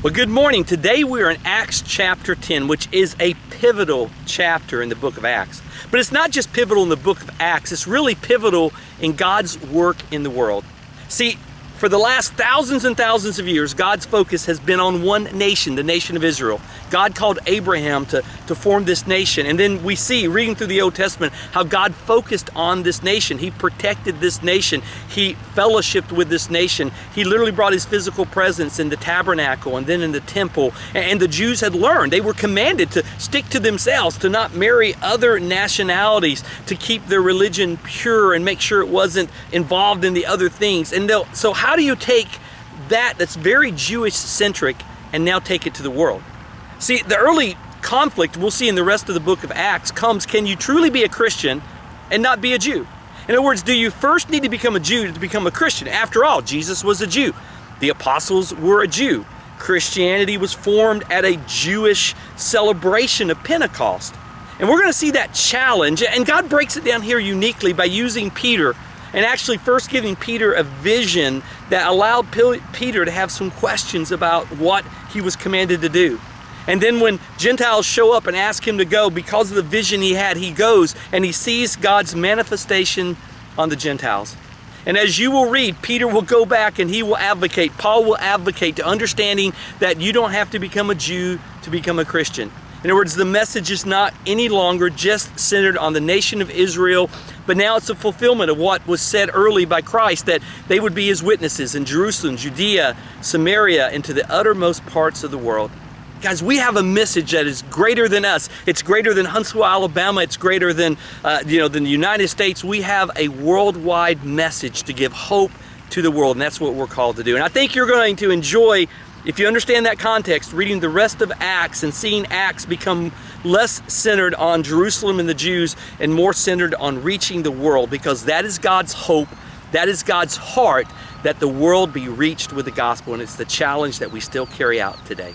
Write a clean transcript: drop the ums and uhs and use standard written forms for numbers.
Well, good morning. Today we are in Acts chapter 10, which is a pivotal chapter in the book of Acts. But it's not just pivotal in the book of Acts, it's really pivotal in God's work in the world. See, for the last thousands and thousands of years, God's focus has been on one nation, the nation of Israel. God called Abraham to form this nation. And then we see, reading through the Old Testament, how God focused on this nation. He protected this nation. He fellowshiped with this nation. He literally brought his physical presence in the tabernacle and then in the temple. And the Jews had learned, they were commanded to stick to themselves, to not marry other nationalities, to keep their religion pure and make sure it wasn't involved in the other things. And so how do you take that's very Jewish-centric and now take it to the world? See, the early conflict we'll see in the rest of the book of Acts comes, can you truly be a Christian and not be a Jew? In other words, do you first need to become a Jew to become a Christian? After all, Jesus was a Jew. The apostles were a Jew. Christianity was formed at a Jewish celebration of Pentecost. And we're going to see that challenge, and God breaks it down here uniquely by using Peter and actually first giving Peter a vision that allowed Peter to have some questions about what he was commanded to do. And then when Gentiles show up and ask him to go, because of the vision he had, he goes and he sees God's manifestation on the Gentiles. And as you will read, Peter will go back and he will advocate, Paul will advocate to understanding that you don't have to become a Jew to become a Christian. In other words, the message is not any longer just centered on the nation of Israel, but now it's a fulfillment of what was said early by Christ, that they would be his witnesses in Jerusalem, Judea, Samaria, and to the uttermost parts of the world. Guys, we have a message that is greater than us. It's greater than Huntsville, Alabama. It's greater than the United States. We have a worldwide message to give hope to the world, and that's what we're called to do. And I think you're going to enjoy, if you understand that context, reading the rest of Acts and seeing Acts become less centered on Jerusalem and the Jews and more centered on reaching the world, because that is God's hope, that is God's heart, that the world be reached with the gospel, and it's the challenge that we still carry out today.